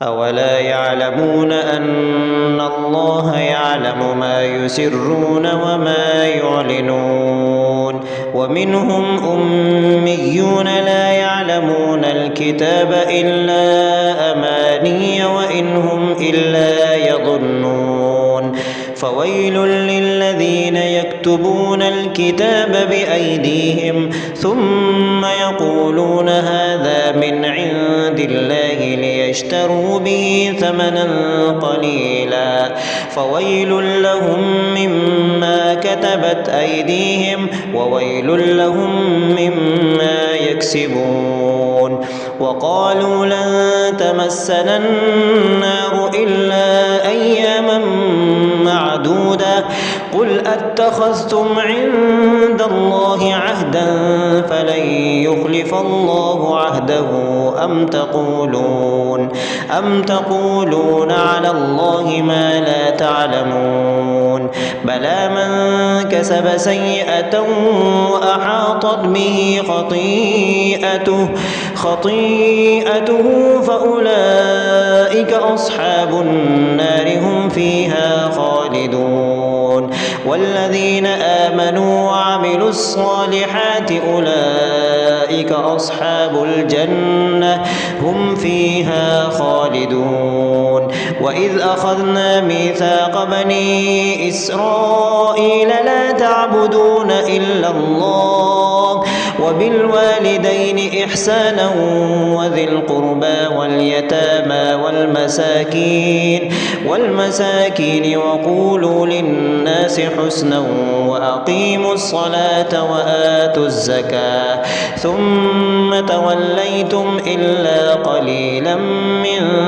أولا يعلمون أن الله يعلم ما يسرون وما يعلنون ومنهم أميون لا يعلمون الكتاب إلا أماني وإن هم إلا يظنون فويل للذين يكتبون الكتاب بأيديهم ثم يقولون هذا من عند الله ليشتروا به ثمنا قليلا فويل لهم مما كتبت أيديهم وويل لهم مما يكسبون وقالوا لن تمسنا النار إلا أياما معدودة قل أتخذتم عند الله عهدا فلن يخلف الله عهده أم تقولون على الله ما لا تعلمون بلى من كسب سيئة وأحاطت به خطيئته فأولئك أصحاب النار هم فيها خالدون والذين آمنوا وعملوا الصالحات أولئك أصحاب الجنة هم فيها خالدون وإذ أخذنا ميثاق بني إسرائيل لا تعبدون إلا الله وبالوالدين إحسانا وذي القربى واليتامى والمساكين وقولوا للناس حسنا وأقيموا الصلاة وآتوا الزكاة ثم توليتم إلا قليلا منكم